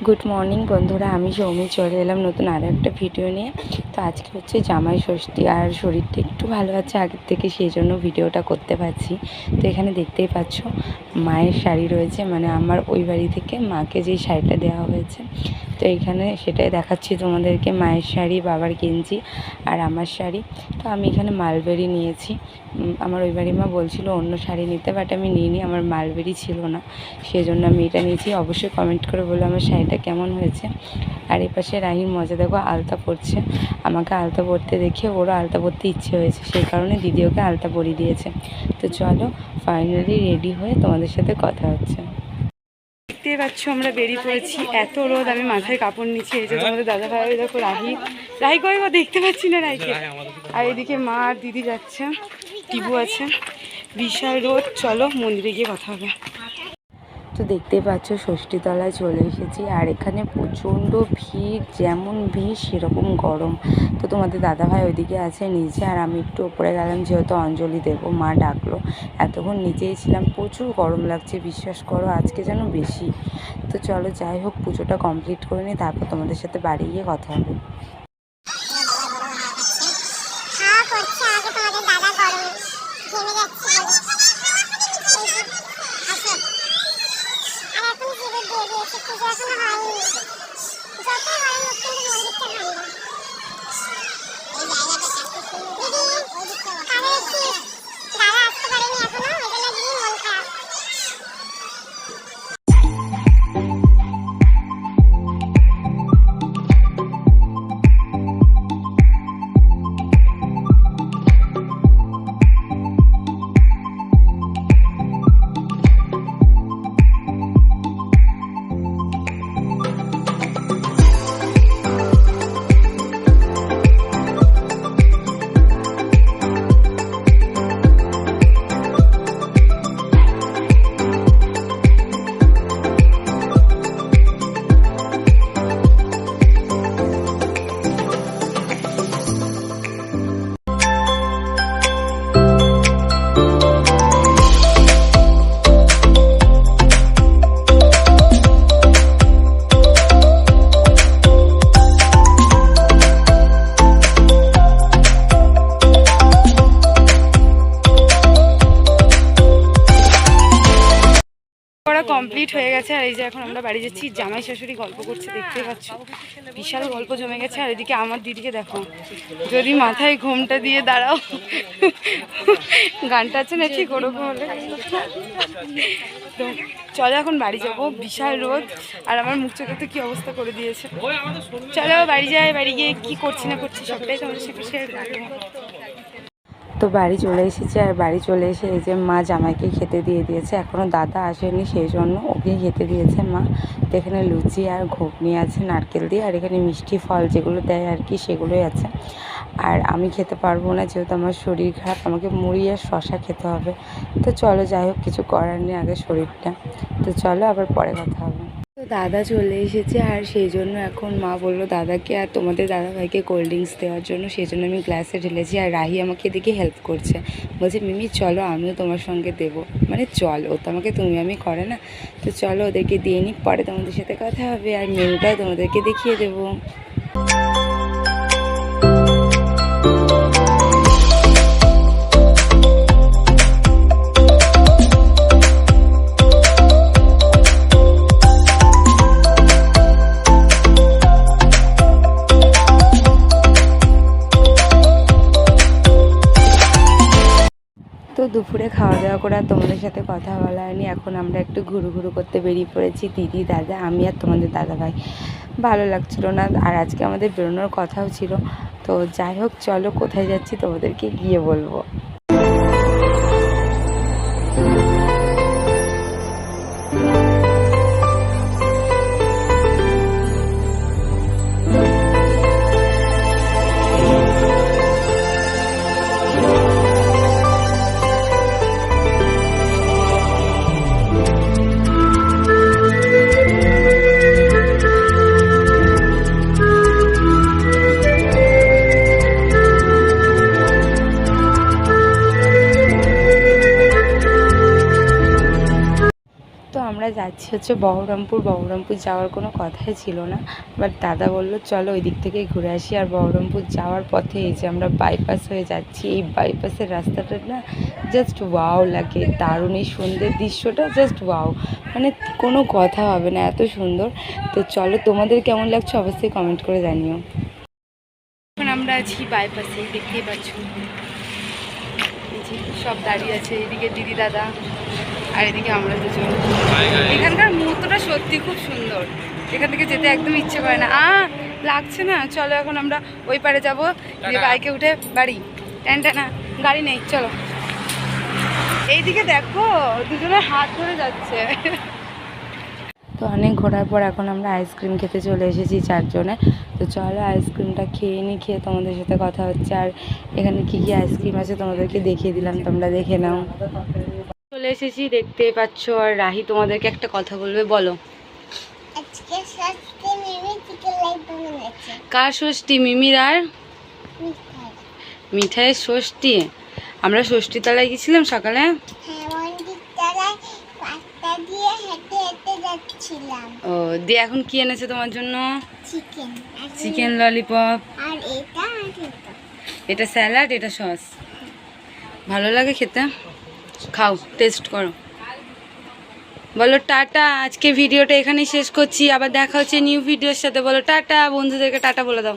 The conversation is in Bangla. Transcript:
গুড মর্নিং বন্ধুরা, আমি সৌমি চলে এলাম নতুন আরও একটা ভিডিও নিয়ে। তো আজকে হচ্ছে জামাই ষষ্ঠী, আর শরীরটা একটু ভালো আছে আগের থেকে, সেই জন্য ভিডিওটা করতে পারছি। তো এখানে দেখতেই পাচ্ছ মায়ের শাড়ি রয়েছে, মানে আমার ওই বাড়ি থেকে মাকে যেই শাড়িটা দেওয়া হয়েছে, তো এইখানে সেটাই দেখাচ্ছি তোমাদেরকে। মায়ের শাড়ি, বাবার গেঞ্জি আর আমার শাড়ি। তো আমি এখানে মালবেরি নিয়েছি। আমার ওই বাড়ির মা বলছিল অন্য শাড়ি নিতে, বাট আমি নিইনি, আমার মালবেরি ছিল না, সেই জন্য আমি এটা নিয়েছি। অবশ্যই কমেন্ট করে বলো আমার শাড়িটা কেমন হয়েছে। আর এই পাশে রাহির মজা দেখো, আলতা পরছে। আমাকে আলতা পরতে দেখে ওরও আলতা পরতে ইচ্ছে হয়েছে, সেই কারণে দিদি ওকে আলতা পরিয়ে দিয়েছে। তো চলো ফাইনালি রেডি হয়ে তোমাদের সাথে কথা হচ্ছে। দেখতে পাচ্ছ আমরা বেরিয়ে পড়েছি, এত রোদ, আমি মাথায় কাপড় নিচ্ছি। এই যে তোমাদের দাদা ভাই, দেখো রাহি করে দেখতে পাচ্ছি না রাহিকে। আর এদিকে মা আর দিদি যাচ্ছে, টিবু আছে। বিশাল রোদ, চলো মন্দিরে গিয়ে কথা হবে। তো দেখতেই পাচ্ছ ষষ্ঠীতলায় চলে এসেছি, আর এখানে প্রচণ্ড ভিড়, যেমন ভিড় সেরকম গরম। তো তোমাদের দাদাভাই ওইদিকে আছে নিচে, আর আমি একটু ওপরে গেলাম, যেহেতু অঞ্জলি দেবো, মা ডাকলো। এতক্ষণ নিচেই ছিলাম, প্রচুর গরম লাগছে, বিশ্বাস করো আজকে যেন বেশি। তো চলো যাই হোক, পুজোটা কমপ্লিট করে নিই, তারপর তোমাদের সাথে বাড়ি গিয়ে কথা হবে। কমপ্লিট হয়ে গেছে, আর এই যে এখন আমরা বাড়ি যাচ্ছি। জামাই শাশুড়ি গল্প করছে, দেখতে পাচ্ছ বিশাল গল্প জমে গেছে। আর এদিকে আমার দিদিকে দেখো, যদি মাথায় ঘোমটা দিয়ে দাঁড়াও, গানটা আছে না ঠিক ওরকম হলে। তো চলো এখন বাড়ি যাব, বিশাল রোদ, আর আমার মুখ চোখে তো কি অবস্থা করে দিয়েছে। চলো বাড়ি যাই, বাড়ি গিয়ে কি করছি না করছি সবটাই তোমাদের সাথে শেয়ার করবো। তো বাড়ি চলে এসেছি, আর বাড়ি চলে এসে এই যে মা জামাইকে খেতে দিয়ে দিয়েছে, এখনও দাদা আসেনি, সেই জন্য ওকে খেতে দিয়েছে মা। তো এখানে লুচি আর ঘুগনি আছে নারকেল দিয়ে, আর এখানে মিষ্টি ফল যেগুলো দেয় আর কি, সেগুলোই আছে। আর আমি খেতে পারবো না, যেহেতু আমার শরীর খারাপ, আমাকে মুড়ি আর শশা খেতে হবে। তো চলো যাই হোক, কিছু করার নেই, আগে শরীরটা। তো চলো আবার পরে কথা হবে। তো দাদা চলে এসেছে, আর সেই জন্য এখন মা বললো দাদাকে আর তোমাদের দাদাভাইকে কোল্ড ড্রিঙ্কস দেওয়ার জন্য, সেই জন্য আমি গ্লাসে ঢেলেছি। আর রাহি আমাকে এদিকে হেল্প করছে, বলছে মিমি চলো আমিও তোমার সঙ্গে দেবো, মানে চলো, ও তো আমাকে তুমি আমি করে না। তো চলো ওদেরকে দিয়ে নিই, পরে তোমাদের সাথে কথা হবে, আর মেনুটাও তোমাদেরকে দেখিয়ে দেবো। তো দুপুরে খাওয়া দাওয়া করে আর তোমাদের সাথে কথা বলা হয়নি। এখন আমরা একটু ঘুরু করতে বেরিয়ে পড়েছি, দিদি, দাদা, আমি আর তোমাদের দাদাভাই। ভালো লাগছিল না, আর আজকে আমাদের বেরোনোর কথাও ছিল। তো যাই হোক, চলো কোথায় যাচ্ছি তোমাদেরকে গিয়ে বলবো। হচ্ছে বহরমপুর। বহরমপুর যাওয়ার কোনো কথাই ছিল না, বাট দাদা বললো চলো ওই দিক থেকে ঘুরে আসি। আর বহরমপুর যাওয়ার পথে এই যে আমরা বাইপাস হয়ে যাচ্ছি, এই বাইপাসের রাস্তাটা না জাস্ট ওয়াও লাগে, দারুণ। এই সন্ধ্যের দৃশ্যটা জাস্ট ওয়াও, মানে কোনো কথা হবে না, এত সুন্দর। তো চলো, তোমাদের কেমন লাগছে অবশ্যই কমেন্ট করে জানিও। এখন আমরা আছি বাইপাসে, দেখতেই পাচ্ছ সব দাঁড়িয়ে আছে, এদিকে দিদি দাদা আর এদিকে আমরা দুজন। এখানকার মুহূর্তটা সত্যি খুব সুন্দর, এখান থেকে যেতে একদম ইচ্ছে করে না। লাগছে না, চলো এখন আমরা ওই পারে যাবো, দিয়ে বাইকে উঠে বাড়ি। না গাড়ি নেই, চলো। এইদিকে দেখো দুজনের হাত ধরে যাচ্ছে। তো অনেক ঘোরার পর এখন আমরা আইসক্রিম খেতে চলে এসেছি চারজনে। তো চলো আইসক্রিমটা খেয়ে নিই, খেয়ে তোমাদের সাথে কথা হচ্ছে। আর এখানে কি কি আইসক্রিম আছে তোমাদেরকে দেখিয়ে দিলাম, তোমরা দেখে নাও। চলে এসেছি, দেখতেই পাচ্ছ। আর রাহি তোমাদেরকে একটা কথা বলবে, বলো। কার ষষ্ঠী? মিমির আর মিঠাইয়ের ষষ্ঠী। আমরা ষষ্ঠী তলায় গেছিলাম সকালে। ও দিয়ে এখন কি এনেছে তোমার জন্য? Chicken lollipop. এটা স্যালাড, এটা সস। ভালো লাগে খেতে, খাও, টেস্ট করো। বলো টাটা, আজকে ভিডিওটা এখানেই শেষ করছি, আবার দেখা হচ্ছে নিউ ভিডিওর সাথে। বলো টাটা বন্ধুদেরকে, টাটা বলে দাও।